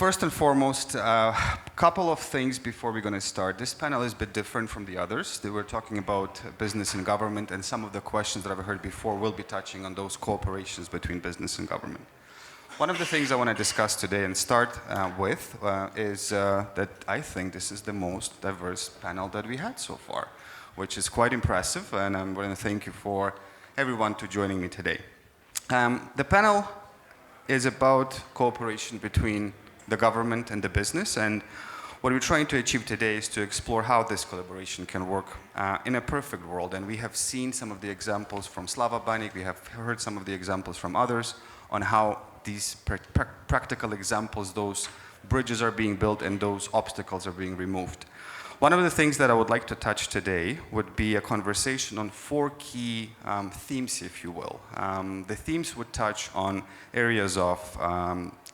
First and foremost, a couple of things before we're going to start. This panel is a bit different from the others. They were talking about business and government, and some of the questions that I've heard before will be touching on those cooperations between business and government. One of the things I want to discuss today and start with is that I think this is the most diverse panel that we had so far, which is quite impressive, and I'm going to thank you for everyone to joining me today. The panel is about cooperation between the government and the business, and what we're trying to achieve today is to explore how this collaboration can work in a perfect world. And we have seen some of the examples from Slava Banik, we have heard some of the examples from others on how these practical examples, those bridges are being built and those obstacles are being removed. One of the things that I would like to touch today would be a conversation on four key themes, if you will. The themes would touch on areas of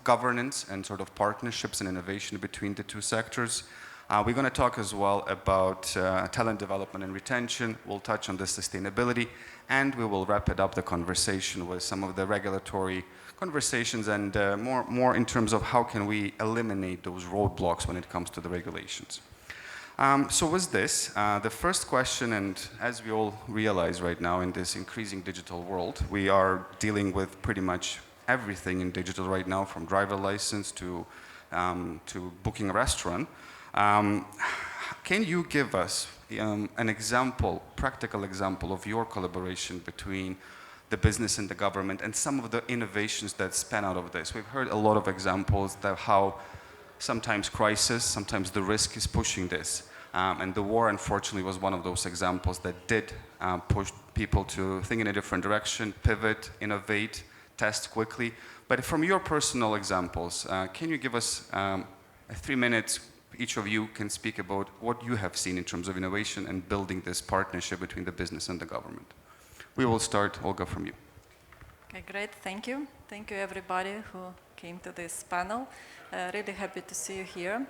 governance and sort of partnerships and innovation between the two sectors. We're going to talk as well about talent development and retention. We'll touch on the sustainability, and we will wrap it up the conversation with some of the regulatory conversations and more in terms of how can we eliminate those roadblocks when it comes to the regulations. So with this, the first question, and as we all realize right now in this increasing digital world, we are dealing with pretty much everything in digital right now, from driver license to booking a restaurant. Can you give us an example, practical example of your collaboration between the business and the government and some of the innovations that span out of this? We've heard a lot of examples that how sometimes crisis, sometimes the risk is pushing this. And the war, unfortunately, was one of those examples that did push people to think in a different direction, pivot, innovate, test quickly. But from your personal examples, can you give us 3 minutes, each of you can speak about what you have seen in terms of innovation and building this partnership between the business and the government. We will start, Olga, from you. Okay, great, thank you. Thank you everybody who came to this panel. Really happy to see you here.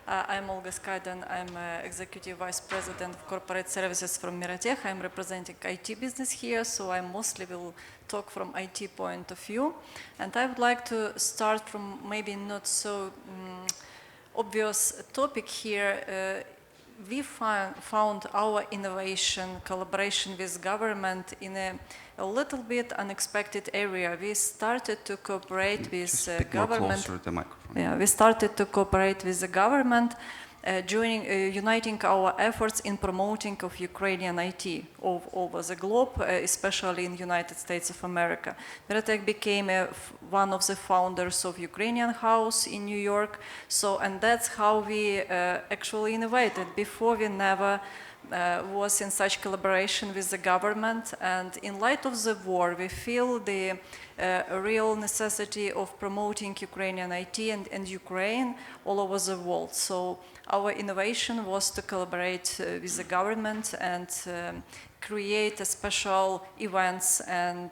I'm Olga Skaidan. I'm Executive Vice President of Corporate Services from Miratech. I'm representing IT business here, so I mostly will talk from IT point of view. And I would like to start from maybe not so obvious topic here. We found our innovation collaboration with government in a little bit unexpected area. We started to cooperate with government. Closer to the microphone. Yeah, we started to cooperate with the government uniting our efforts in promoting of Ukrainian IT over the globe, especially in the United States of America. Miratech became one of the founders of Ukrainian House in New York. And that's how we actually innovated. Before, we never was in such collaboration with the government, and in light of the war, we feel the real necessity of promoting Ukrainian IT and Ukraine all over the world. So our innovation was to collaborate with the government and create a special events and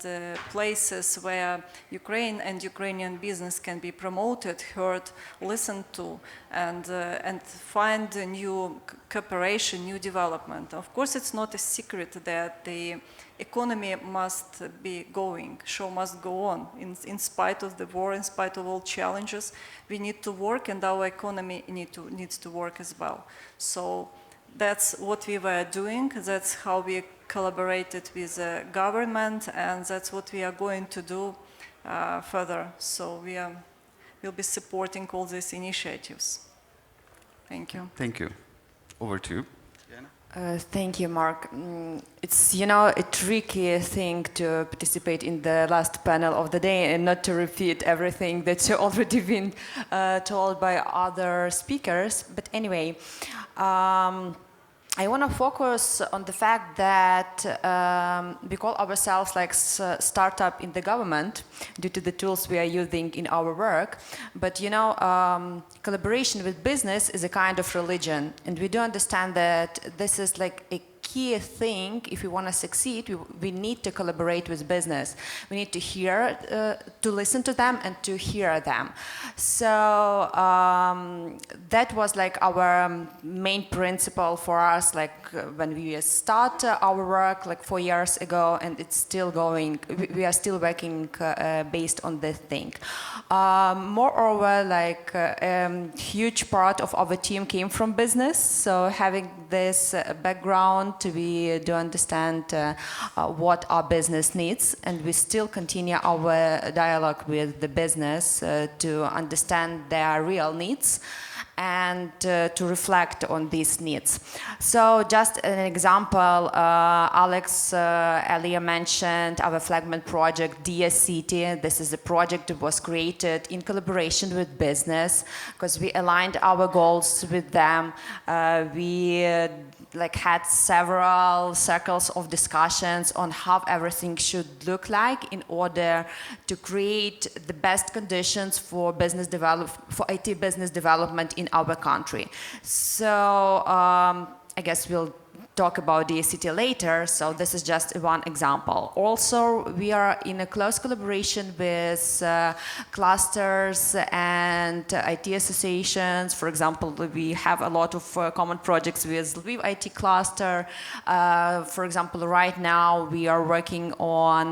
places where Ukraine and Ukrainian business can be promoted, heard, listened to, and find a new cooperation, new development. Of course, it's not a secret that the economy must be going, show must go on. In spite of the war, in spite of all challenges, we need to work, and our economy needs to work as well. So that's what we were doing. That's how we collaborated with the government, and that's what we are going to do further. So we'll be supporting all these initiatives. Thank you. Thank you. Over to you. Thank you, Mark. It's, a tricky thing to participate in the last panel of the day and not to repeat everything that's already been told by other speakers. But anyway, I want to focus on the fact that we call ourselves like startup in the government due to the tools we are using in our work. But collaboration with business is a kind of religion, and we do understand that this is like a key thing, if we want to succeed, we need to collaborate with business. We need to hear, to listen to them and to hear them. So that was like our main principle for us, like when we start our work like 4 years ago, and it's still going. We are still working based on this thing. Moreover, like huge part of our team came from business, so having this background, we do understand what our business needs, and we still continue our dialogue with the business to understand their real needs and to reflect on these needs. So just an example, Alex earlier mentioned our flagship project, Dear City. This is a project that was created in collaboration with business because we aligned our goals with them. We like had several circles of discussions on how everything should look like in order to create the best conditions for IT business development in our country. So I guess we'll talk about the city later, so this is just one example. Also, we are in a close collaboration with clusters and IT associations. For example, we have a lot of common projects with Lviv IT cluster. For example, right now we are working on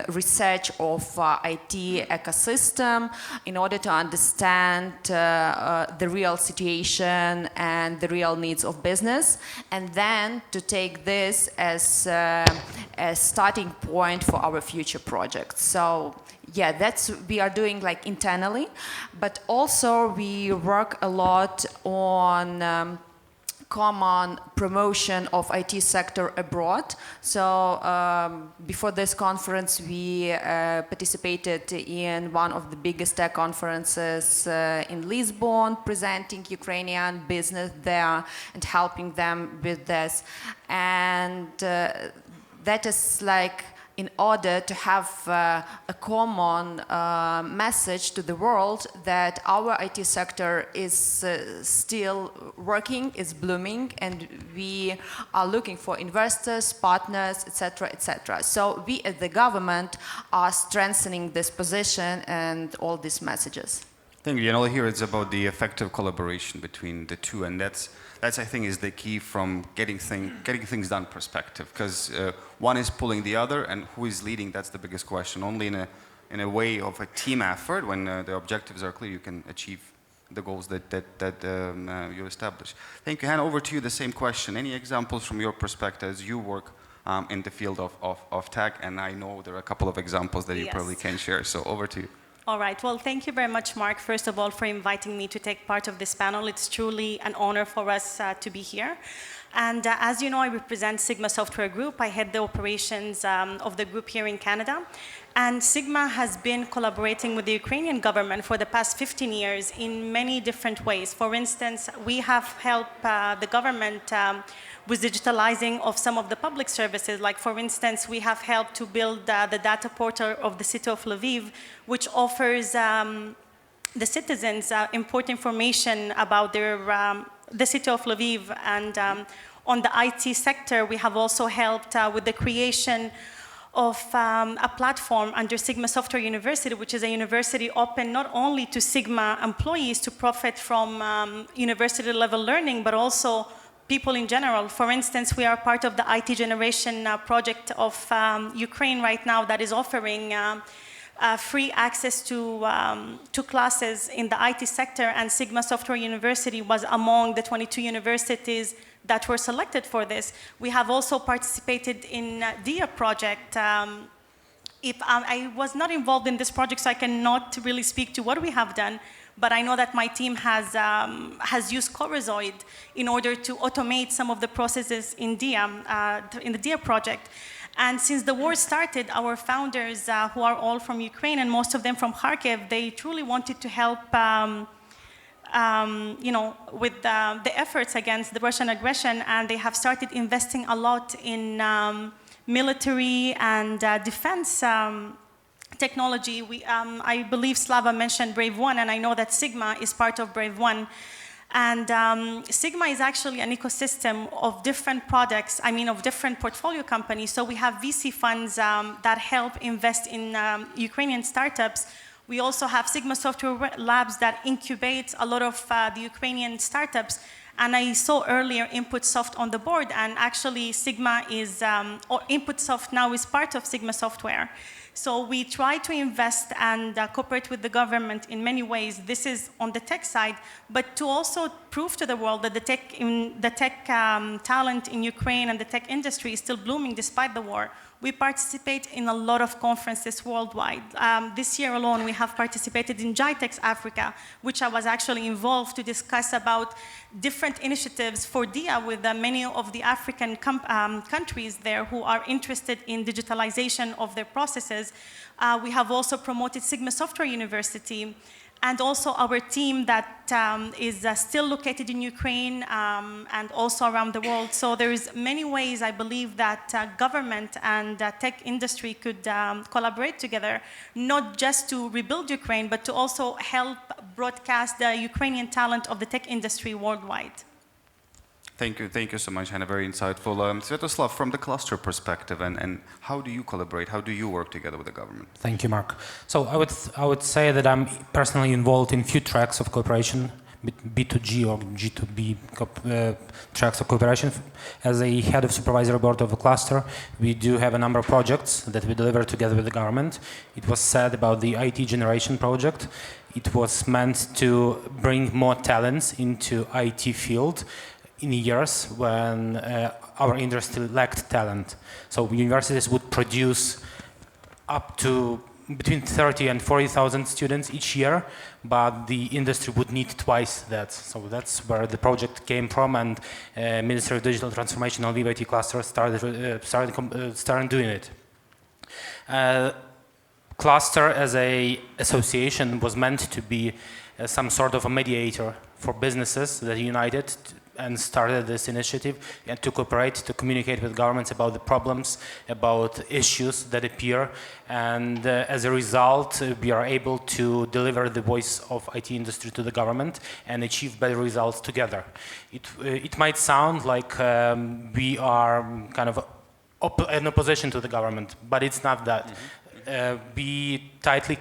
research of IT ecosystem in order to understand the real situation and the real needs of business, and then to take this as a starting point for our future projects. So yeah, that's we are doing like internally, but also we work a lot on common promotion of IT sector abroad. So before this conference, we participated in one of the biggest tech conferences in Lisbon, presenting Ukrainian business there and helping them with this. And that is like in order to have a common message to the world that our IT sector is still working, is blooming, and we are looking for investors, partners, etc., etc. So we as the government are strengthening this position and all these messages. Thank you. Here it's about the effective collaboration between the two, and that's I think is the key from getting things done perspective, because one is pulling the other, and who is leading? That's the biggest question. Only in a way of a team effort, when the objectives are clear, you can achieve the goals that you establish. Thank you, Hannah. Over to you. The same question. Any examples from your perspective as you work in the field of tech? And I know there are a couple of examples that you probably can share. So over to you. All right. Well, thank you very much, Mark, first of all, for inviting me to take part of this panel. It's truly an honor for us to be here. And as you know, I represent Sigma Software Group. I head the operations of the group here in Canada. And Sigma has been collaborating with the Ukrainian government for the past 15 years in many different ways. For instance, we have helped the government with digitalizing of some of the public services. Like, for instance, we have helped to build the data portal of the city of Lviv, which offers the citizens important information about the city of Lviv. And on the IT sector, we have also helped with the creation of a platform under Sigma Software University, which is a university open not only to Sigma employees to profit from university level learning, but also people in general. For instance, we are part of the IT Generation project of Ukraine right now that is offering free access to classes in the IT sector, and Sigma Software University was among the 22 universities that were selected for this. We have also participated in DIA project. I was not involved in this project, so I cannot really speak to what we have done, but I know that my team has used Corizoid in order to automate some of the processes in DIA, in the DIA project. And since the war started, our founders, who are all from Ukraine and most of them from Kharkiv, they truly wanted to help with the efforts against the Russian aggression, and they have started investing a lot in military and defense technology. I believe Slava mentioned Brave One, and I know that Sigma is part of Brave One. And Sigma is actually an ecosystem of different products, of different portfolio companies. So we have VC funds that help invest in Ukrainian startups. We also have Sigma Software Labs that incubate a lot of the Ukrainian startups. And I saw earlier InputSoft on the board, and actually Sigma is, or InputSoft now is part of Sigma Software. So we try to invest and cooperate with the government in many ways. This is on the tech side, but to also prove to the world that the tech talent in Ukraine and the tech industry is still blooming despite the war. We participate in a lot of conferences worldwide. This year alone, we have participated in GITEX Africa, which I was actually involved to discuss about different initiatives for DIA with many of the African countries there who are interested in digitalization of their processes. We have also promoted Sigma Software University, and also our team that is still located in Ukraine and also around the world. So there's many ways I believe that government and tech industry could collaborate together, not just to rebuild Ukraine, but to also help broadcast the Ukrainian talent of the tech industry worldwide. Thank you so much, Hannah. Very insightful. Sviatoslav, from the cluster perspective, and how do you collaborate? How do you work together with the government? Thank you, Mark. So I would say that I'm personally involved in few tracks of cooperation, B2G or G2B tracks of cooperation. As a head of supervisory board of a cluster, we do have a number of projects that we deliver together with the government. It was said about the IT generation project. It was meant to bring more talents into IT field in years when our industry lacked talent. So universities would produce up to between 30 and 40,000 students each year, but the industry would need twice that. So that's where the project came from, and Ministry of Digital Transformation and Viva IT Cluster started doing it. Cluster as a association was meant to be some sort of a mediator for businesses that united and started this initiative and to cooperate, to communicate with governments about the problems, about issues that appear. And as a result, we are able to deliver the voice of IT industry to the government and achieve better results together. It might sound like we are kind of in opposition to the government, but it's not that. Mm-hmm. We tightly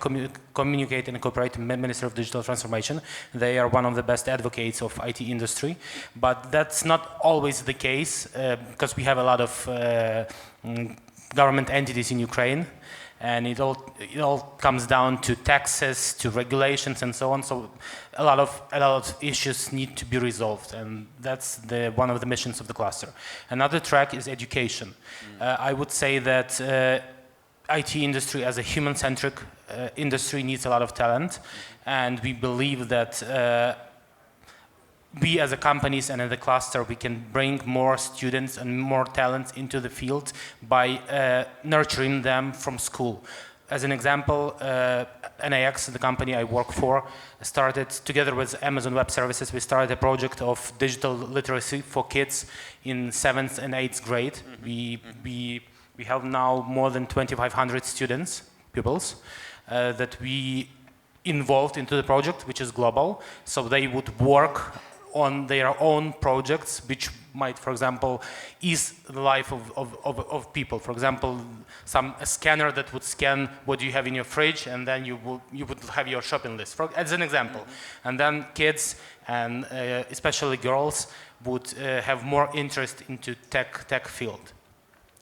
communicate and cooperate with the Ministry of Digital Transformation. They are one of the best advocates of IT industry, but that's not always the case because we have a lot of government entities in Ukraine, and it all comes down to taxes, to regulations, and so on. So a lot of issues need to be resolved, and that's one of the missions of the cluster. Another track is education. I would say that IT industry as a human-centric industry needs a lot of talent, and we believe that we as a companies and as a cluster, we can bring more students and more talents into the field by nurturing them from school. As an example, NAX, the company I work for, started together with Amazon Web Services, we started a project of digital literacy for kids in 7th and 8th grade. Mm-hmm. We have now more than 2,500 pupils, that we involved into the project, which is global. So they would work on their own projects, which might, for example, ease the life of people. For example, a scanner that would scan what you have in your fridge, and then you would have your shopping list, as an example. Mm-hmm. And then kids, and especially girls, would have more interest into tech field.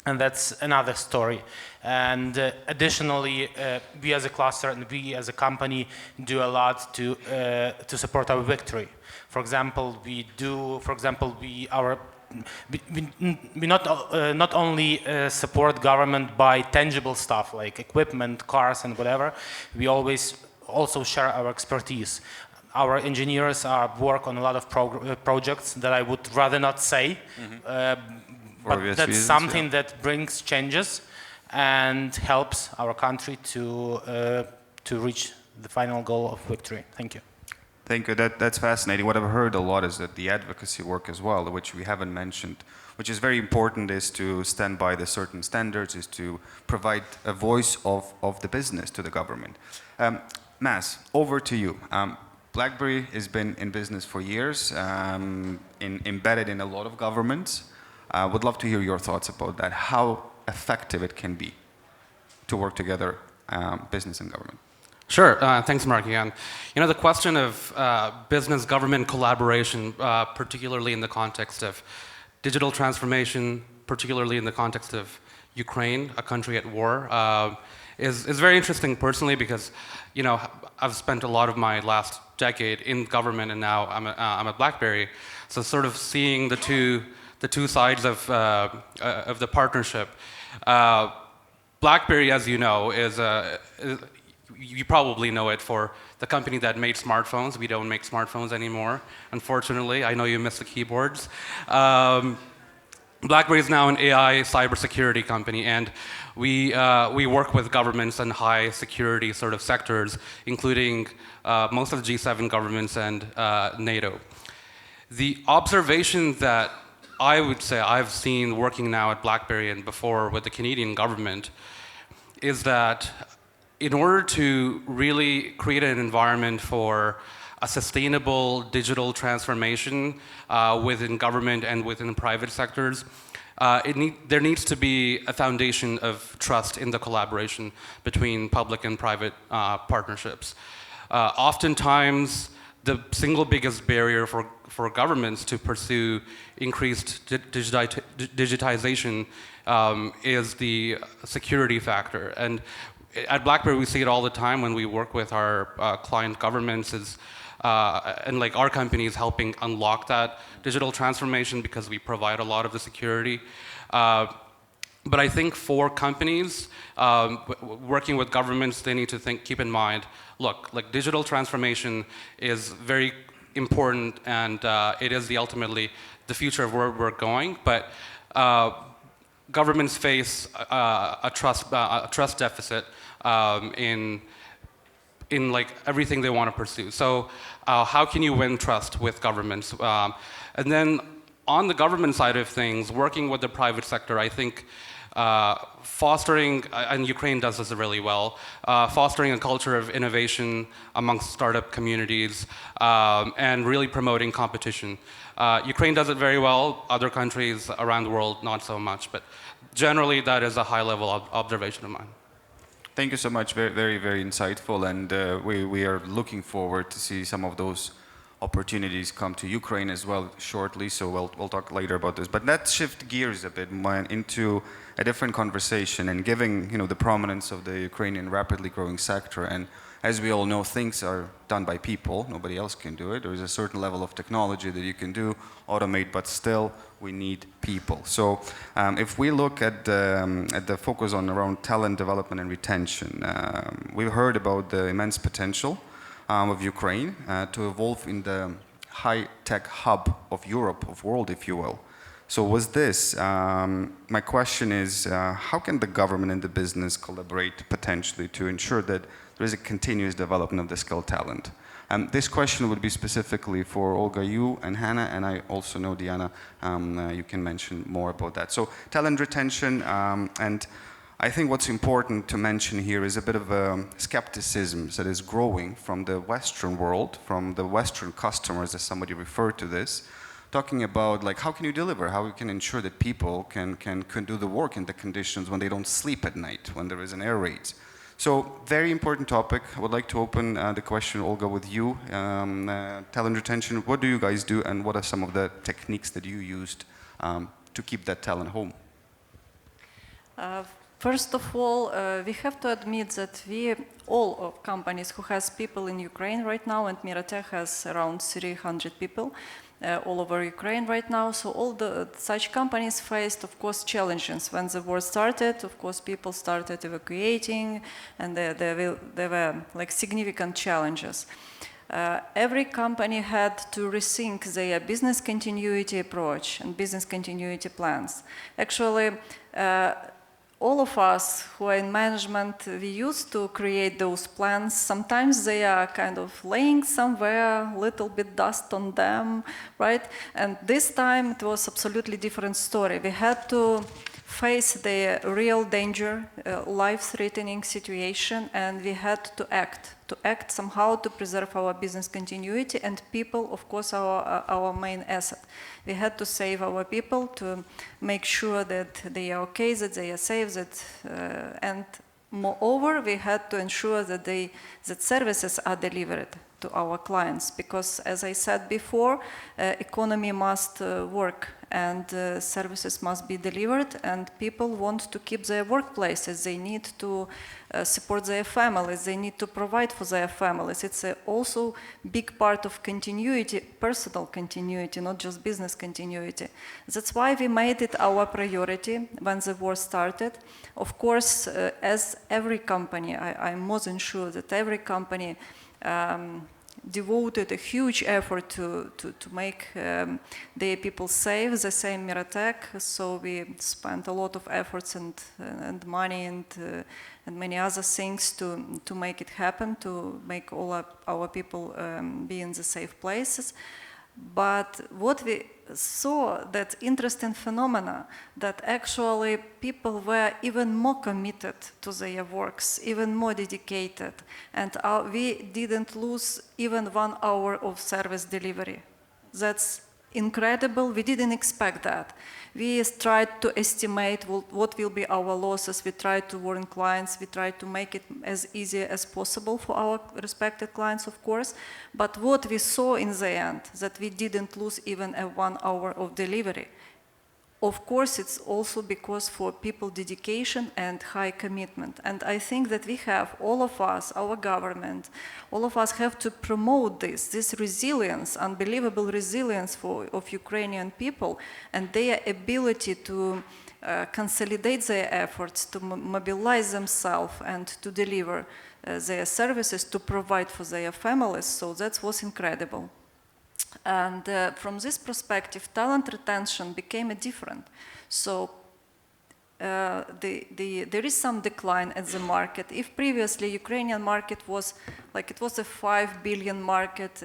And that's another story. And additionally, we as a cluster and we as a company do a lot to support our victory. For example, we not only support government by tangible stuff like equipment, cars, and whatever. We always also share our expertise. Our engineers work on a lot of projects that I would rather not say. Mm-hmm. But that's something that brings changes and helps our country to reach the final goal of victory. Thank you. Thank you. That's fascinating. What I've heard a lot is that the advocacy work as well, which we haven't mentioned, which is very important, is to stand by the certain standards, is to provide a voice of the business to the government. Mas, over to you. BlackBerry has been in business for years, embedded in a lot of governments. Would love to hear your thoughts about that, how effective it can be to work together, business and government. Sure. Thanks, Mark, again. You know, the question of business-government collaboration, particularly in the context of digital transformation, particularly in the context of Ukraine, a country at war, is very interesting personally because, you know, I've spent a lot of my last decade in government and now I'm at BlackBerry. So sort of seeing the two sides of the partnership. BlackBerry, as you know, you probably know it for the company that made smartphones. We don't make smartphones anymore, unfortunately. I know you miss the keyboards. BlackBerry is now an AI cybersecurity company, and we work with governments and high security sort of sectors, including most of the G7 governments and NATO. The observation that I would say I've seen working now at BlackBerry and before with the Canadian government is that in order to really create an environment for a sustainable digital transformation within government and within private sectors, there needs to be a foundation of trust in the collaboration between public and private partnerships. Oftentimes, the single biggest barrier for governments to pursue increased digitization is the security factor. And at BlackBerry, we see it all the time when we work with our client governments and like our company is helping unlock that digital transformation because we provide a lot of the security. But I think for companies working with governments, they need to keep in mind, look, like digital transformation is very important and it is ultimately the future of where we're going. But governments face a trust deficit in like everything they want to pursue. So how can you win trust with governments? And then on the government side of things, working with the private sector, I think fostering, and Ukraine does this really well, fostering a culture of innovation amongst startup communities and really promoting competition. Ukraine does it very well, other countries around the world not so much, but generally that is a high-level observation of mine. Thank you so much, very, very insightful, and we are looking forward to see some of those opportunities come to Ukraine as well shortly, so we'll talk later about this. But let's shift gears a bit into a different conversation and giving the prominence of the Ukrainian rapidly growing sector. And as we all know, things are done by people. Nobody else can do it. There is a certain level of technology that you can do, automate, but still we need people. So if we look at the focus around talent development and retention, we've heard about the immense potential of Ukraine to evolve in the high-tech hub of Europe, of world, if you will. So was this, my question is, how can the government and the business collaborate potentially to ensure that there is a continuous development of the skilled talent? This question would be specifically for Olga, you and Hannah, and I also know Diana, you can mention more about that. So talent retention, and I think what's important to mention here is a bit of a skepticism that is growing from the Western world, from the Western customers, as somebody referred to this, talking about like how can you deliver, how you can ensure that people can do the work in the conditions when they don't sleep at night, when there is an air raid. So very important topic. I would like to open the question, Olga, with you. Talent retention, what do you guys do and what are some of the techniques that you used to keep that talent home? First of all, we have to admit that all of companies who has people in Ukraine right now, and Miratech has around 300 people all over Ukraine right now. So all such companies faced, of course, challenges. When the war started, of course, people started evacuating, and there were like significant challenges. Every company had to rethink their business continuity approach and business continuity plans. Actually, all of us who are in management, we used to create those plans. Sometimes they are kind of laying somewhere, little bit dust on them, right? And this time it was absolutely different story. We had to face the real danger, life-threatening situation, and we had to act somehow to preserve our business continuity, and people, of course, our main asset. We had to save our people, to make sure that they are okay, that they are safe, and moreover, we had to ensure that services are delivered to our clients, because, as I said before, economy must work, and services must be delivered, and people want to keep their workplaces. They need to support their families. They need to provide for their families. It's also big part of continuity, personal continuity, not just business continuity. That's why we made it our priority when the war started. Of course, as every company, I'm more than sure that every company devoted a huge effort to make their people safe, the same Miratech. So we spent a lot of efforts and money and many other things to make it happen, to make all our people be in the safe places. But what we saw, that interesting phenomena, that actually people were even more committed to their works, even more dedicated, and we didn't lose even 1 hour of service delivery. That's incredible. We didn't expect that. We tried to estimate what will be our losses. We tried to warn clients. We tried to make it as easy as possible for our respected clients, of course. But what we saw in the end, that we didn't lose even 1 hour of delivery. Of course, it's also because for people dedication and high commitment. And I think that we have, all of us, our government, all of us have to promote this resilience, unbelievable resilience of Ukrainian people, and their ability to consolidate their efforts, to mobilize themselves and to deliver their services, to provide for their families. So that was incredible. And from this perspective, talent retention became different. So there is some decline at the market. If previously Ukrainian market was like, it was a 5 billion market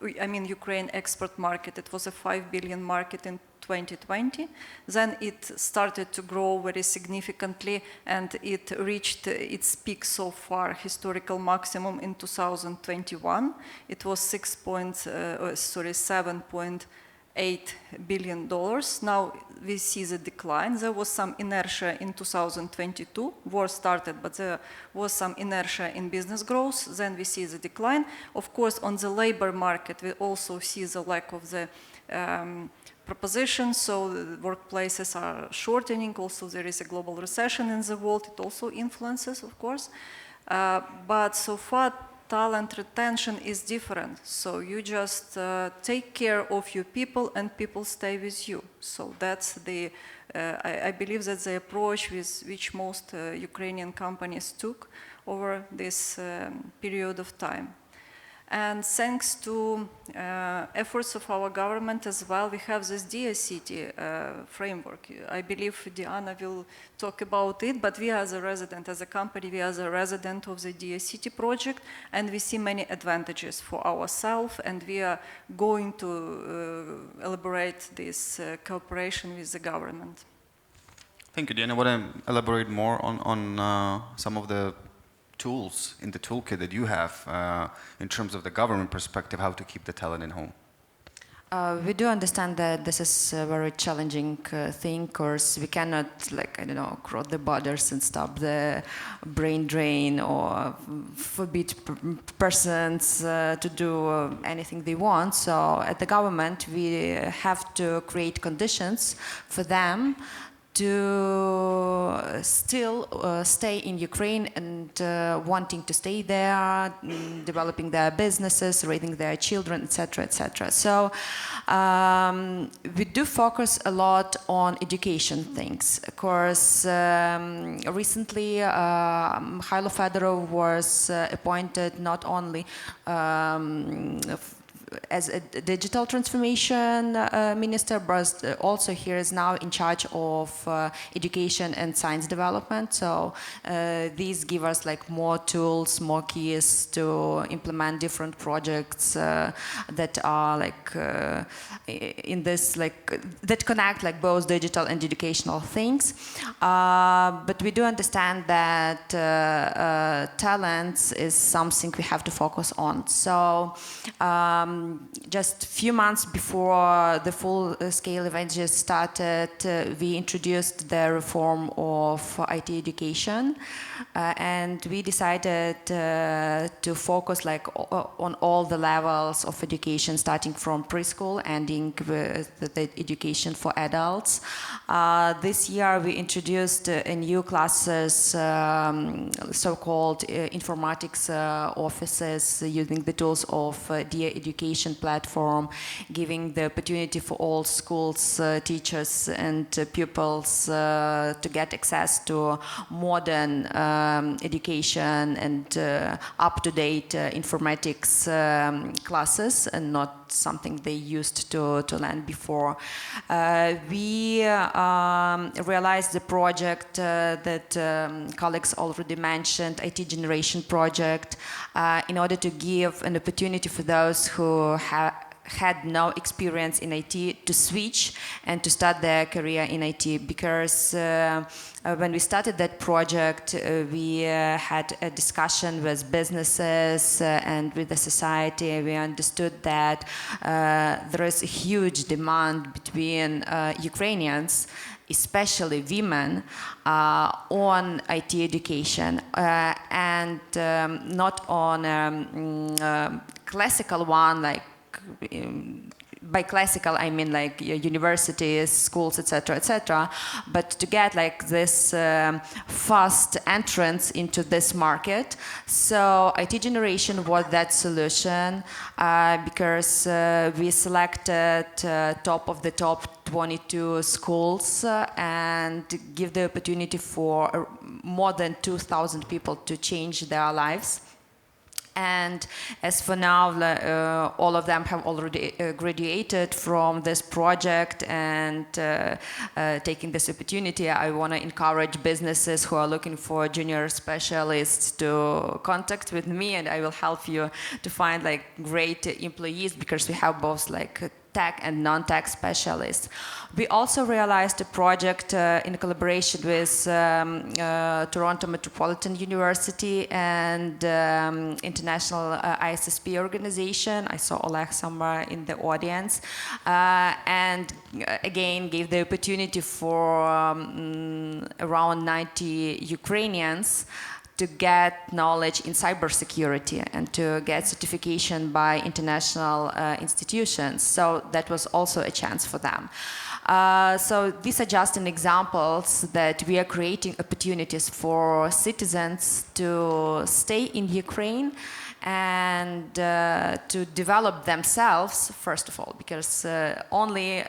Ukraine export market, it was a 5 billion market in 2020. Then it started to grow very significantly, and it reached its peak so far, historical maximum in 2021. It was $7.8 billion. Now we see the decline. There was some inertia in 2022. War started, but there was some inertia in business growth. Then we see the decline. Of course, on the labor market, we also see the lack of the proposition, so the workplaces are shortening. Also, there is a global recession in the world. It also influences, of course. But so far, talent retention is different. So you just take care of your people, and people stay with you. So that's I believe that's the approach which most Ukrainian companies took over this period of time. And thanks to efforts of our government as well, we have this Dia City framework. I believe Diana will talk about it, but we as a resident, as a company, we are a resident of the Dia City project, and we see many advantages for ourselves, and we are going to elaborate this cooperation with the government. Thank you, Diana. I want to elaborate more on some of the tools in the toolkit that you have in terms of the government perspective, how to keep the talent in home. We do understand that this is a very challenging thing, because we cannot, cross the borders and stop the brain drain or forbid persons to do anything they want. So at the government, we have to create conditions for them to still stay in Ukraine and wanting to stay there, developing their businesses, raising their children, etc., etc. So we do focus a lot on education things. Of course, recently Mikhailo Fedorov was appointed not only as a digital transformation minister, but also he is now in charge of education and science development. So these give us like more tools, more keys to implement different projects that are like in this like that connect like both digital and educational things. But we do understand that talents is something we have to focus on. So just a few months before the full-scale event just started, we introduced the reform of IT education, and we decided to focus like on all the levels of education, starting from preschool, ending with the education for adults. This year we introduced new classes, so-called informatics offices, using the tools of Dear Education platform, giving the opportunity for all schools, teachers and pupils to get access to modern education and up-to-date informatics classes, and not something they used to learn before. We realized the project that colleagues already mentioned, IT Generation Project, in order to give an opportunity for those who had no experience in IT to switch and to start their career in IT, because when we started that project, we had a discussion with businesses and with the society. We understood that there is a huge demand between Ukrainians, especially women, on IT education, and not on classical one, like by classical I mean like universities, schools, etc., but to get like this fast entrance into this market. So IT Generation was that solution, because we selected top of the top 22 schools and give the opportunity for more than 2,000 people to change their lives. And as for now, all of them have already graduated from this project, and taking this opportunity, I want to encourage businesses who are looking for junior specialists to contact with me, and I will help you to find like great employees, because we have both like tech and non-tech specialists. We also realized a project in collaboration with Toronto Metropolitan University and International ISSP organization. I saw Oleg somewhere in the audience. And again, gave the opportunity for around 90 Ukrainians to get knowledge in cybersecurity and to get certification by international institutions. So that was also a chance for them. So these are just an examples that we are creating opportunities for citizens to stay in Ukraine and to develop themselves, first of all, because only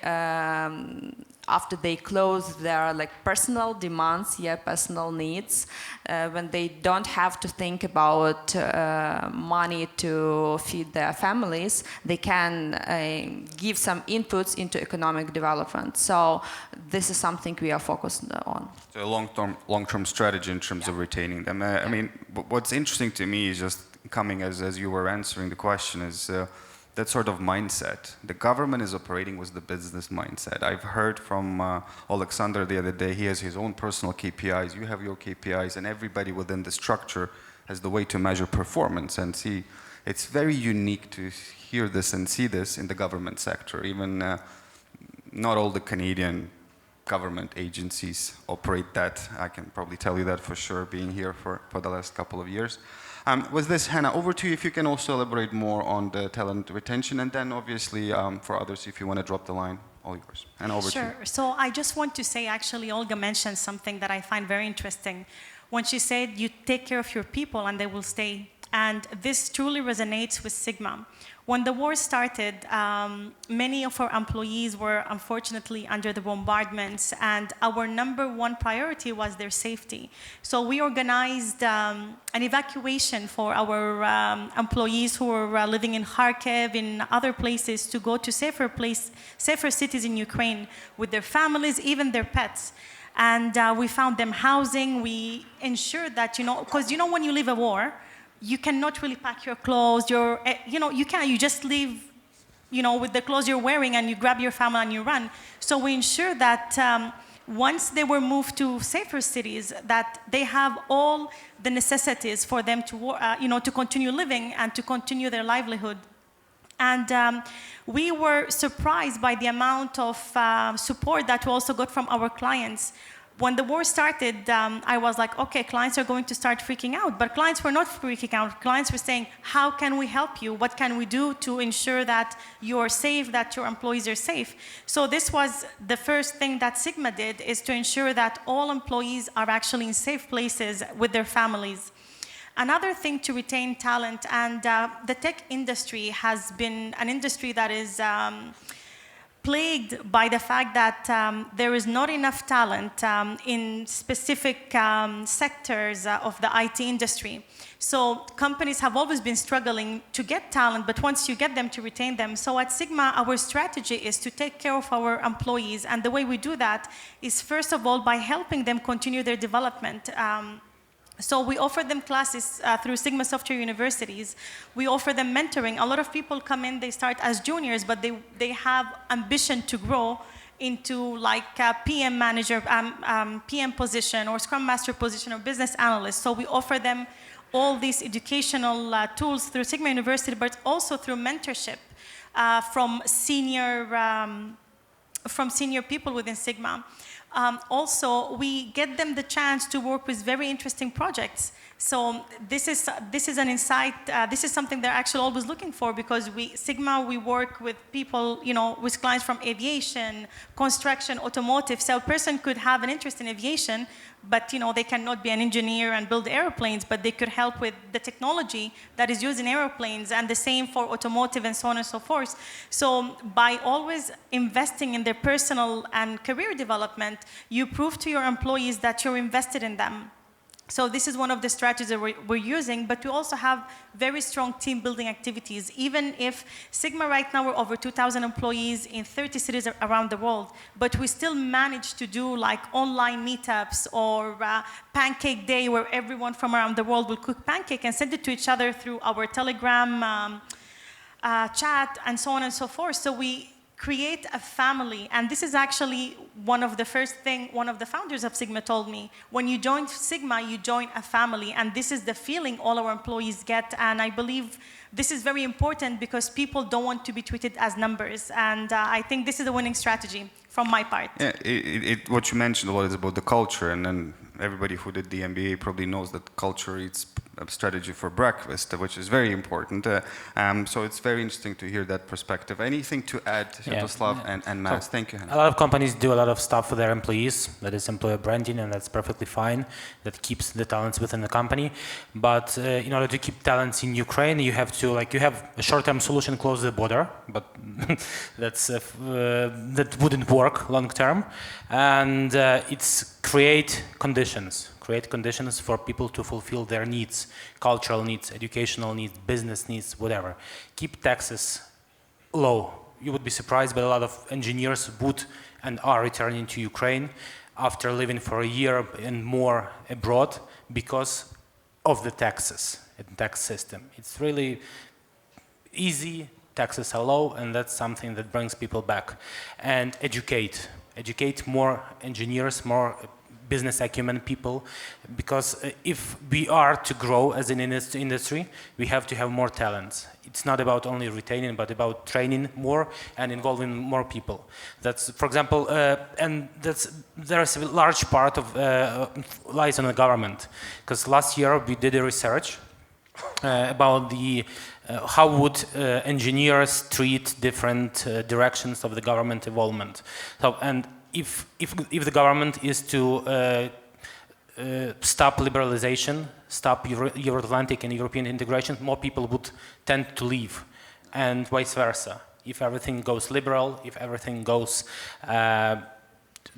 after they close their like personal demands, personal needs, when they don't have to think about money to feed their families, they can give some inputs into economic development. So this is something we are focused on. So a long-term strategy in terms of retaining them. I mean, what's interesting to me is just coming as you were answering the question is that sort of mindset. The government is operating with the business mindset. I've heard from Alexander the other day, he has his own personal KPIs, you have your KPIs, and everybody within the structure has the way to measure performance and see. It's very unique to hear this and see this in the government sector. Even not all the Canadian government agencies operate that. I can probably tell you that for sure, being here for the last couple of years. With this, Hannah, over to you if you can also elaborate more on the talent retention, and then obviously for others, if you want to drop the line, all yours. And over to you. Sure. So I just want to say, actually, Olga mentioned something that I find very interesting. When she said, you take care of your people and they will stay And this truly resonates with Sigma. When the war started, many of our employees were unfortunately under the bombardments, and our number one priority was their safety. So we organized an evacuation for our employees who were living in Kharkiv, in other places, to go to safer cities in Ukraine with their families, even their pets. And we found them housing. We ensured that, because when you leave a war, you cannot really pack your clothes. You just leave, with the clothes you're wearing, and you grab your family and you run. So we ensure that once they were moved to safer cities, that they have all the necessities for them to continue living and to continue their livelihood. And we were surprised by the amount of support that we also got from our clients. When the war started, I was like, okay, clients are going to start freaking out. But clients were not freaking out. Clients were saying, how can we help you? What can we do to ensure that you're safe, that your employees are safe? So this was the first thing that Sigma did, is to ensure that all employees are actually in safe places with their families. Another thing to retain talent, and the tech industry has been an industry that is plagued by the fact that there is not enough talent in specific sectors of the IT industry. So companies have always been struggling to get talent, but once you get them, to retain them. So at Sigma, our strategy is to take care of our employees, and the way we do that is, first of all, by helping them continue their development. So we offer them classes through Sigma Software Universities. We offer them mentoring. A lot of people come in, they start as juniors, but they have ambition to grow into like a PM manager, PM position, or Scrum Master position, or business analyst. So we offer them all these educational tools through Sigma University, but also through mentorship from senior people within Sigma. Also, we get them the chance to work with very interesting projects. So this is an insight. This is something they're actually always looking for, because Sigma, we work with people, with clients from aviation, construction, automotive. So a person could have an interest in aviation, but they cannot be an engineer and build airplanes, but they could help with the technology that is used in airplanes, and the same for automotive, and so on and so forth. So by always investing in their personal and career development, you prove to your employees that you're invested in them. So this is one of the strategies that we're using, but we also have very strong team building activities. Even if Sigma right now, we're over 2,000 employees in 30 cities around the world, but we still manage to do like online meetups or pancake day, where everyone from around the world will cook pancake and send it to each other through our Telegram chat, and so on and so forth. So we create a family, and this is actually one of the founders of Sigma told me, when you join Sigma, you join a family, and this is the feeling all our employees get. And I believe this is very important, because people don't want to be treated as numbers, and I think this is a winning strategy from my part. Yeah, what you mentioned a lot is about the culture, and then everybody who did the MBA probably knows that culture is a strategy for breakfast, which is very important. So it's very interesting to hear that perspective. Anything to add, Sviatoslav and Matt? Thank you, Hannah. A lot of companies do a lot of stuff for their employees. That is employer branding, and that's perfectly fine. That keeps the talents within the company. But in order to keep talents in Ukraine, you have a short-term solution, close the border, but that wouldn't work long-term. And it's create conditions for people to fulfill their needs, cultural needs, educational needs, business needs, whatever. Keep taxes low. You would be surprised, but a lot of engineers would and are returning to Ukraine after living for a year and more abroad because of the taxes and tax system. It's really easy, taxes are low, and that's something that brings people back. And educate more engineers, more business acumen people, because if we are to grow as an industry, we have to have more talents. It's not about only retaining, but about training more and involving more people. That's, for example, there's a large part of lies on the government, because last year we did a research about how would engineers treat different directions of the government involvement. So, and if the government is to stop liberalization, stop Euro-Atlantic and European integration, more people would tend to leave, and vice versa. If everything goes liberal, if everything goes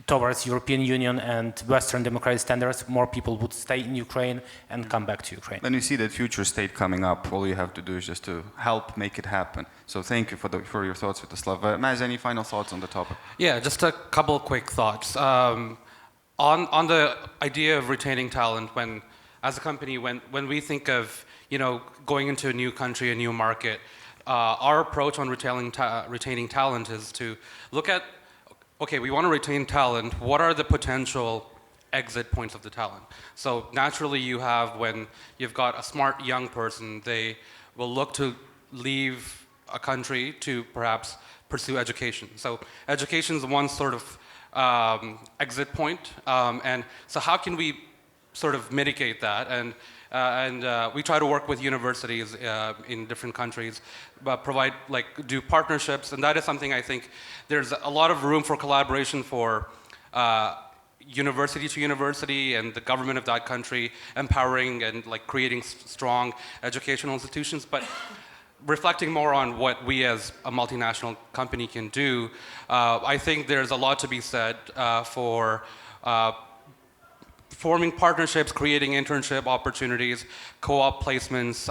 towards European Union and Western democratic standards, more people would stay in Ukraine and come back to Ukraine. When you see that future state coming up, all you have to do is just to help make it happen. So thank you for your thoughts, Svetoslav. Maz, any final thoughts on the topic? Yeah, just a couple quick thoughts. On the idea of retaining talent, as a company, when we think of going into a new country, a new market, our approach on retaining talent is to look at, okay, we want to retain talent. What are the potential exit points of the talent? So naturally, when you've got a smart young person, they will look to leave a country to perhaps pursue education. So education is one sort of exit point, and so how can we sort of mitigate that? And we try to work with universities in different countries, but do partnerships, and that is something I think there's a lot of room for collaboration for university to university and the government of that country empowering and creating strong educational institutions. But reflecting more on what we as a multinational company can do, I think there's a lot to be said for forming partnerships, creating internship opportunities, co-op placements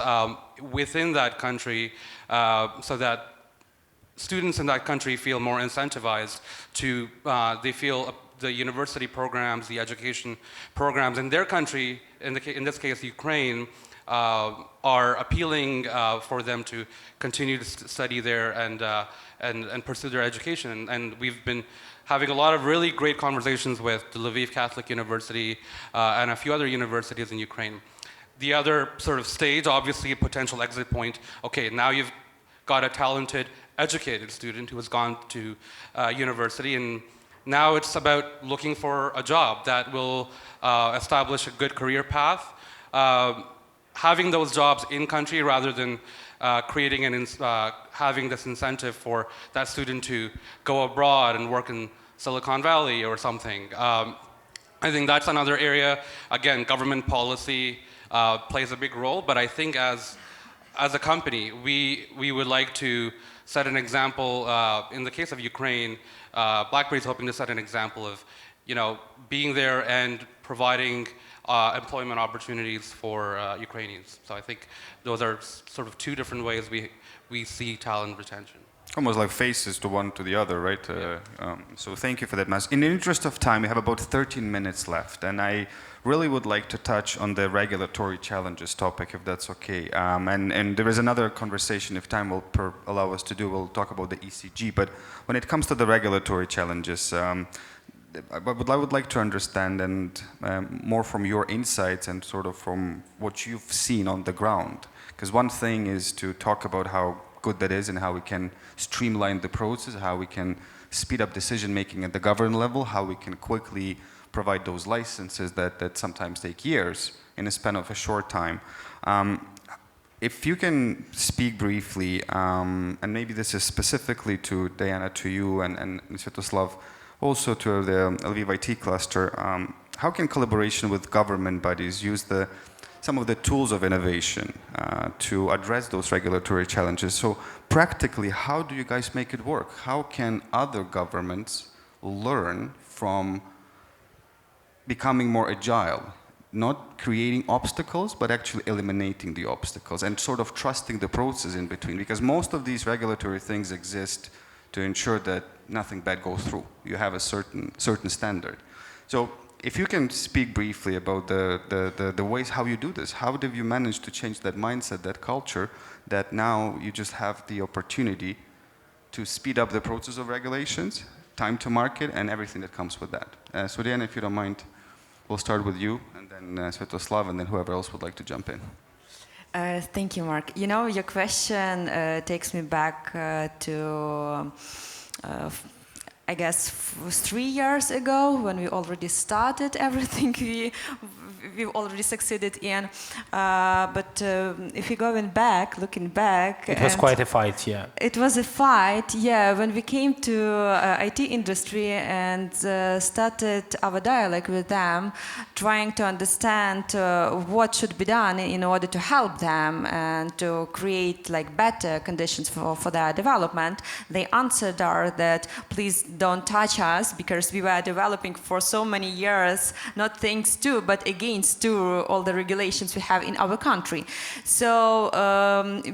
within that country so that students in that country feel more incentivized to, they feel the university programs, the education programs in their country, in this case Ukraine, are appealing for them to continue to study there and pursue their education. And we've been having a lot of really great conversations with the Lviv Catholic University and a few other universities in Ukraine. The other sort of stage, obviously a potential exit point, okay, now you've got a talented, educated student who has gone to university, and now it's about looking for a job that will establish a good career path. Having those jobs in country rather than creating having this incentive for that student to go abroad and work in Silicon Valley or something. I think that's another area. Again, government policy plays a big role, but I think as a company, we would like to set an example. In the case of Ukraine, BlackBerry is hoping to set an example of, being there and providing employment opportunities for Ukrainians. So I think those are sort of two different ways we see talent retention. Almost like faces to one to the other, right? So thank you for that, Maz. In the interest of time, we have about 13 minutes left, and I really would like to touch on the regulatory challenges topic, if that's okay. And there is another conversation, if time will allow us to do, we'll talk about the ECG. But when it comes to the regulatory challenges, I would like to understand, and more from your insights and sort of from what you've seen on the ground. Because one thing is to talk about how good that is and how we can streamline the process, how we can speed up decision making at the government level, how we can quickly provide those licenses that sometimes take years in a span of a short time. If you can speak briefly, and maybe this is specifically to Diana, to you, and Svetoslav, also to the Lviv IT cluster, how can collaboration with government bodies use some of the tools of innovation to address those regulatory challenges? So practically, how do you guys make it work? How can other governments learn from becoming more agile, not creating obstacles, but actually eliminating the obstacles and sort of trusting the process in between? Because most of these regulatory things exist to ensure that nothing bad goes through. You have a certain standard. So if you can speak briefly about the ways how you do this, how did you manage to change that mindset, that culture, that now you just have the opportunity to speed up the process of regulations, time to market, and everything that comes with that. So Diana, if you don't mind, we'll start with you, and then Svetoslav, and then whoever else would like to jump in. Thank you, Mark. Your question takes me back to, I guess, 3 years ago when we already started everything we've already succeeded in. But if you're looking back, It was quite a fight, yeah. it was a fight, yeah, when we came to IT industry and started our dialogue with them, trying to understand what should be done in order to help them and to create like better conditions for their development. They answered that please don't touch us because we were developing for so many years, not thanks to, but against to all the regulations we have in our country. So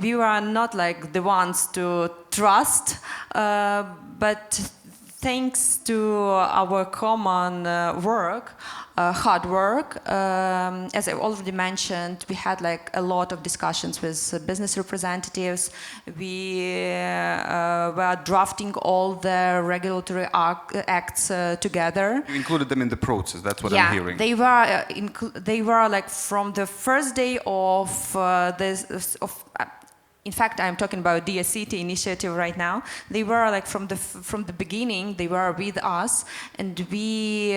we were not like the ones to trust, but thanks to our common work, hard work, as I already mentioned, we had like a lot of discussions with business representatives. We were drafting all the regulatory acts together. You included them in the process. That's what Yeah, I'm hearing. they were like from the first day of in fact, I'm talking about DSCT initiative right now. They were like from the beginning. They were with us, and we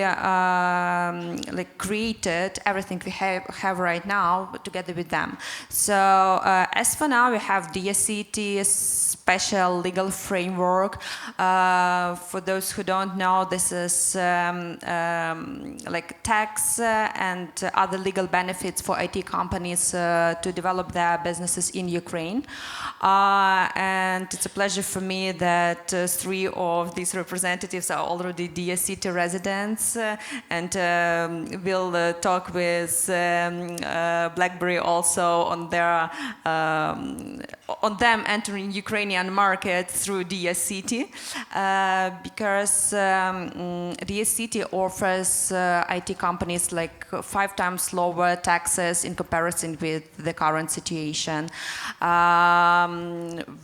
like created everything we have right now together with them. So as for now, we have DSCT special legal framework. For those who don't know, this is like tax and other legal benefits for IT companies to develop their businesses in Ukraine. And it's a pleasure for me that 3 of these representatives are already DSCT residents, and we'll talk with BlackBerry also on their on them entering Ukrainian market through DSCT, because DSCT offers IT companies like 5 times lower taxes in comparison with the current situation.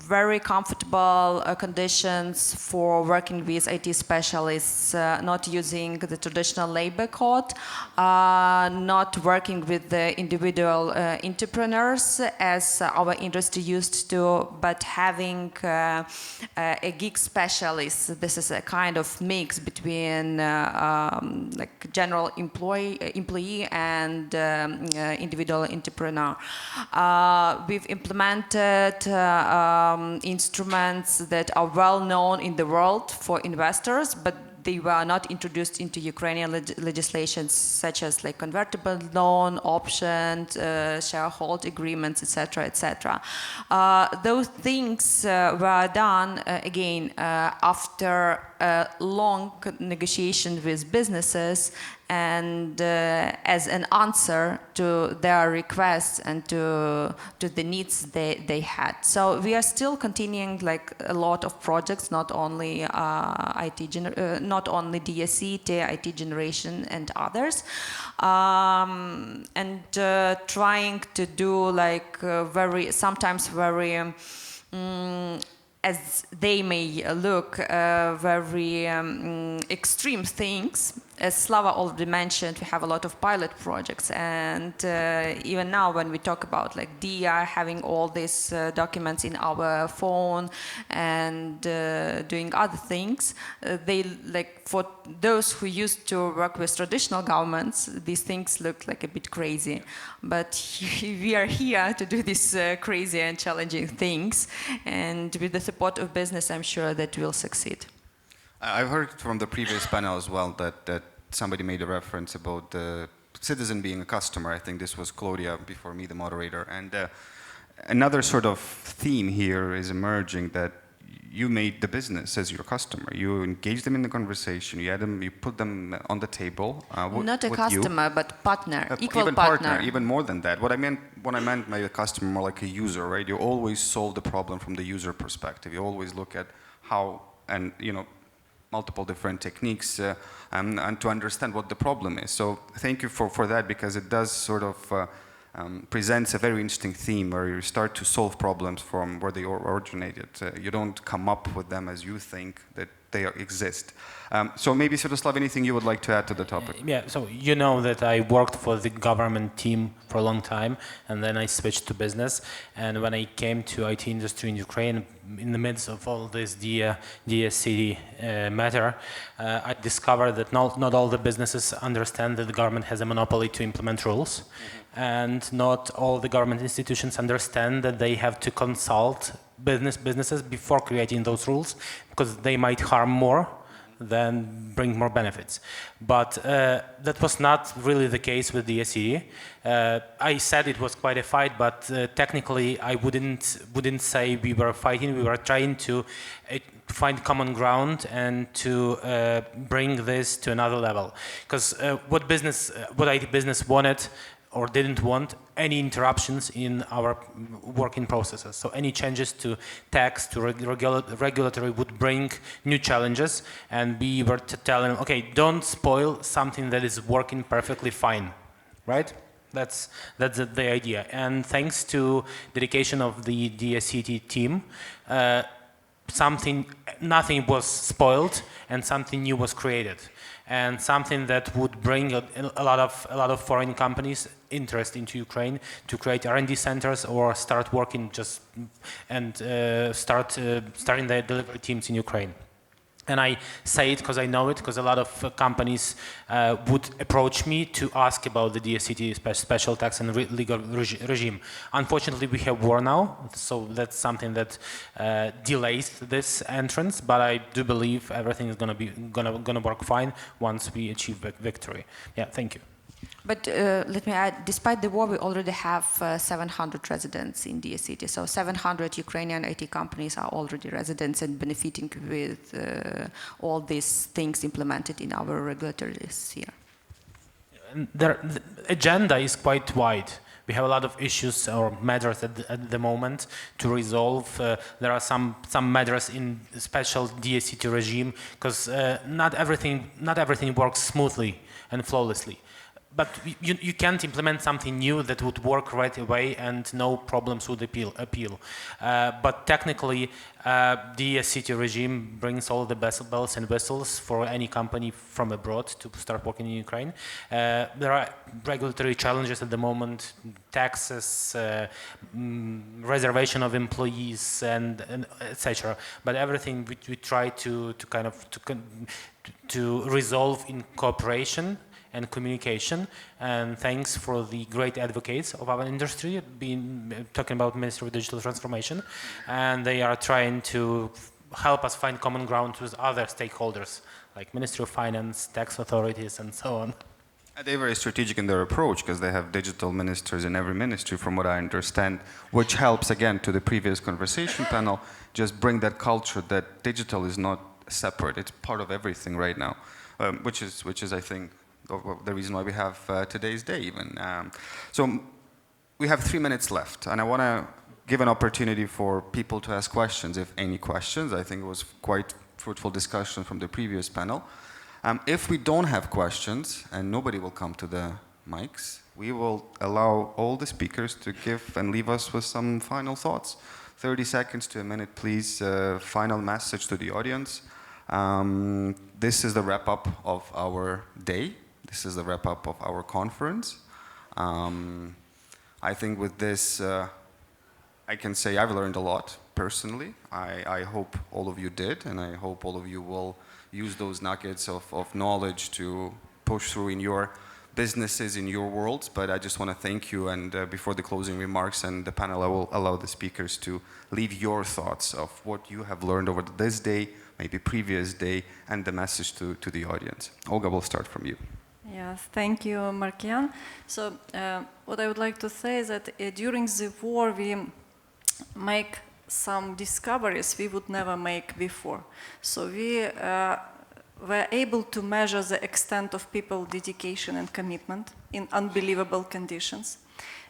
Very comfortable conditions for working with IT specialists, not using the traditional labor code, not working with the individual entrepreneurs as our industry used to, but having a gig specialist. This is a kind of mix between like general employee and individual entrepreneur. We've implemented instruments that are well known in the world for investors, but they were not introduced into Ukrainian legislation, such as like convertible loan, options, shareholder agreements, etc., etc. Those things were done again after a long negotiation with businesses and as an answer to their requests and to the needs they had. So we are still continuing like a lot of projects, not only not only DSCT, IT generation and others, and trying to do like sometimes very as they may look, very extreme things. As Slava already mentioned, we have a lot of pilot projects, and even now when we talk about like DIA, having all these documents in our phone and doing other things, they like for those who used to work with traditional governments, these things look like a bit crazy. But we are here to do these crazy and challenging things, and with the support of business, I'm sure that we'll succeed. I've heard from the previous panel as well that somebody made a reference about the citizen being a customer. I think this was Claudia before me, the moderator. And another sort of theme here is emerging, that you made the business as your customer. You engage them in the conversation. You put them on the table. Not a customer, but partner, equal even partner. Even more than that. What I meant by a customer, more like a user, right? You always solve the problem from the user perspective. You always look at how, and multiple different techniques and to understand what the problem is. So thank you for that, because it does sort of presents a very interesting theme where you start to solve problems from where they originated. You don't come up with them as you think that they exist. So maybe Sviatoslav, anything you would like to add to the topic? Yeah, so you know that I worked for the government team for a long time, and then I switched to business. And when I came to IT industry in Ukraine, in the midst of all this DSCD matter, I discovered that not all the businesses understand that the government has a monopoly to implement rules, and not all the government institutions understand that they have to consult businesses before creating those rules, because they might harm more than bring more benefits. But that was not really the case with the SCD. I said it was quite a fight, but technically I wouldn't say we were fighting. We were trying to find common ground and to bring this to another level. Because what IT business wanted or didn't want any interruptions in our working processes. So any changes to tax, to regulatory would bring new challenges, and we were telling them, okay, don't spoil something that is working perfectly fine, right? That's the idea. And thanks to dedication of the DSCT team, nothing was spoiled and something new was created. And something that would bring a lot of foreign companies interest into Ukraine to create R&D centers or start working starting their delivery teams in Ukraine. And I say it because I know it, because a lot of companies would approach me to ask about the DSCT special tax and legal regime. Unfortunately, we have war now, so that's something that delays this entrance. But I do believe everything is gonna work fine once we achieve victory. Yeah, thank you. But let me add, despite the war, we already have 700 residents in DSCT. So 700 Ukrainian IT companies are already residents and benefiting with all these things implemented in our regulatory sphere. The agenda is quite wide. We have a lot of issues or matters at the moment to resolve. There are some matters in special DSCT regime, because not everything works smoothly and flawlessly. But you can't implement something new that would work right away and no problems would appeal. But technically, the DSCT regime brings all the bells and whistles for any company from abroad to start working in Ukraine. There are regulatory challenges at the moment, taxes, reservation of employees, and etc. But everything we try to resolve in cooperation and communication, and thanks for the great advocates of our industry, talking about Ministry of Digital Transformation, and they are trying to help us find common ground with other stakeholders, like Ministry of Finance, tax authorities, and so on. They're very strategic in their approach, because they have digital ministers in every ministry, from what I understand, which helps, again, to the previous conversation panel, just bring that culture that digital is not separate. It's part of everything right now, which is, I think, the reason why we have today's day even. So we have 3 minutes left, and I want to give an opportunity for people to ask questions, if any questions. I think it was quite fruitful discussion from the previous panel. If we don't have questions, and nobody will come to the mics, we will allow all the speakers to give and leave us with some final thoughts. 30 seconds to a minute, please. Final message to the audience. This is the wrap-up of our day. This is the wrap-up of our conference. I think with this, I can say I've learned a lot personally. I hope all of you did, and I hope all of you will use those nuggets of knowledge to push through in your businesses, in your worlds. But I just want to thank you, and before the closing remarks and the panel, I will allow the speakers to leave your thoughts of what you have learned over this day, maybe previous day, and the message to the audience. Olga, we'll start from you. Yes, thank you, Markian. So what I would like to say is that during the war we make some discoveries we would never make before. So we were able to measure the extent of people's dedication and commitment in unbelievable conditions.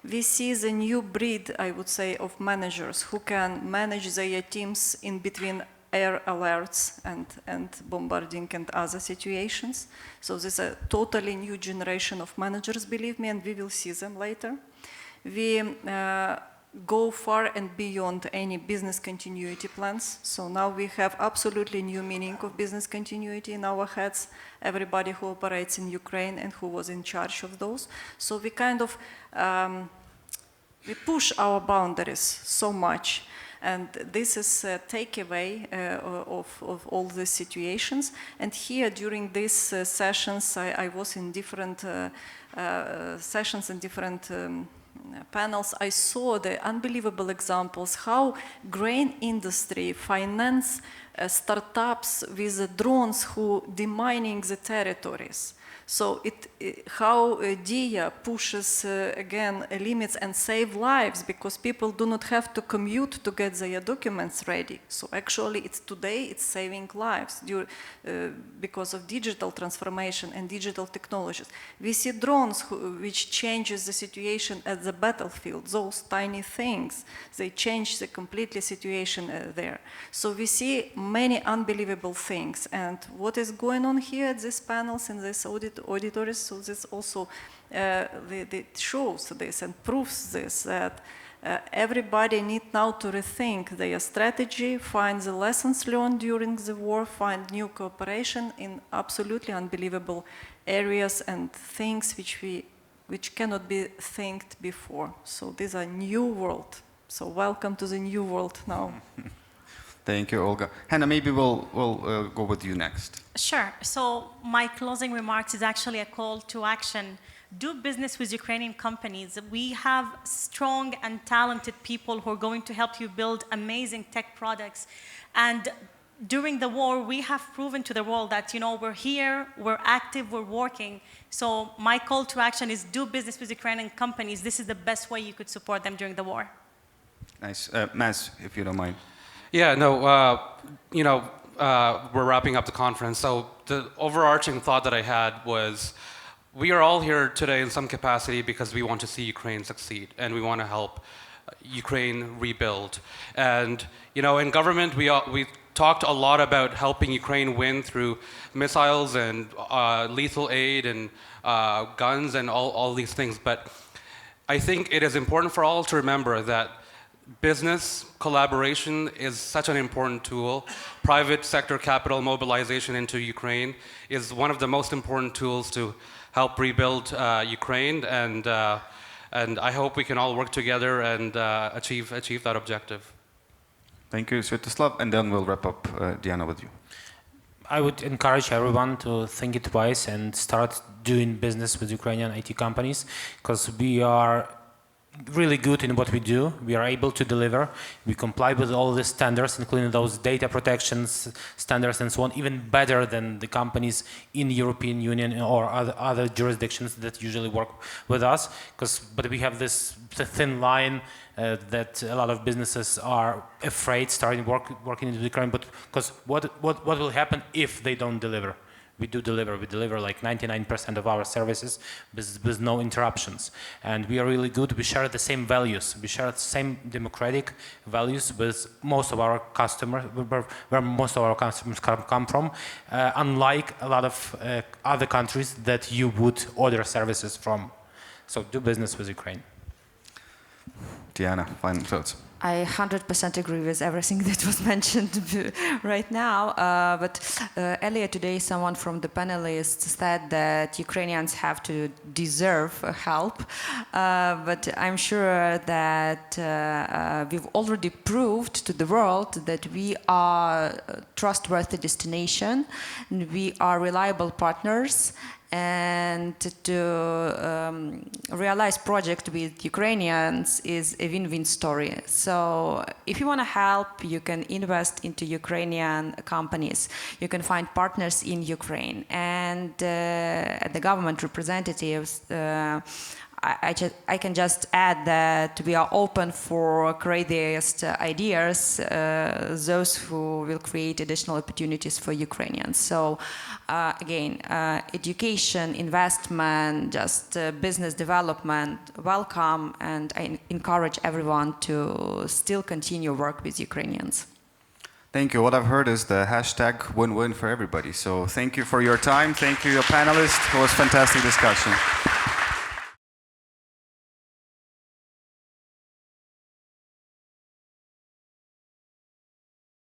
We see the new breed, I would say, of managers who can manage their teams in between air alerts and bombarding and other situations. So this is a totally new generation of managers, believe me, and we will see them later. We go far and beyond any business continuity plans. So now we have absolutely new meaning of business continuity in our heads, everybody who operates in Ukraine and who was in charge of those. So we kind of, we push our boundaries so much. And this is a takeaway of all the situations. And here, during these sessions, I was in different sessions and different panels. I saw the unbelievable examples how grain industry finance startups with drones who demining the territories. So how DIA pushes again limits and save lives because people do not have to commute to get their documents ready. So actually, it's saving lives because of digital transformation and digital technologies. We see drones which changes the situation at the battlefield. Those tiny things, they change the completely situation there. So we see many unbelievable things. And what is going on here at these panels in this auditories, so this also it shows this and proves this, that everybody need now to rethink their strategy, find the lessons learned during the war, find new cooperation in absolutely unbelievable areas and things which cannot be thinked before. So these are new world. So welcome to the new world now. Thank you, Olga. Hannah, maybe we'll go with you next. Sure. So my closing remarks is actually a call to action. Do business with Ukrainian companies. We have strong and talented people who are going to help you build amazing tech products. And during the war, we have proven to the world that, we're here, we're active, we're working. So my call to action is do business with Ukrainian companies. This is the best way you could support them during the war. Nice. Maz, if you don't mind. Yeah, no, we're wrapping up the conference. So the overarching thought that I had was we are all here today in some capacity because we want to see Ukraine succeed and we want to help Ukraine rebuild. And, in government, we talked a lot about helping Ukraine win through missiles and lethal aid and guns and all these things. But I think it is important for all to remember that business collaboration is such an important tool. Private sector capital mobilization into Ukraine is one of the most important tools to help rebuild Ukraine, and I hope we can all work together and achieve that objective. Thank you, Sviatoslav, and then we'll wrap up, Diana, with you. I would encourage everyone to think it twice and start doing business with Ukrainian IT companies, because we are really good in what we do. We are able to deliver. We comply with all the standards, including those data protections standards and so on, even better than the companies in the European Union or other jurisdictions that usually work with us. But we have this thin line that a lot of businesses are afraid starting working in Ukraine. But because what will happen if they don't deliver? We do deliver. We deliver like 99% of our services with no interruptions. And we are really good. We share the same values. We share the same democratic values with most of our customers, where most of our customers come from, unlike a lot of other countries that you would order services from. So do business with Ukraine. Diana, final thoughts. I 100% agree with everything that was mentioned right now. But earlier today, someone from the panelists said that Ukrainians have to deserve help. But I'm sure that we've already proved to the world that we are a trustworthy destination, and we are reliable partners. And to realize project with Ukrainians is a win-win story. So if you want to help, you can invest into Ukrainian companies. You can find partners in Ukraine. And the government representatives, I can just add that we are open for craziest ideas, those who will create additional opportunities for Ukrainians. So again, education, investment, just business development, welcome, and I encourage everyone to still continue work with Ukrainians. Thank you. What I've heard is the hashtag win-win for everybody. So thank you for your time. Thank you, your panelists. It was a fantastic discussion.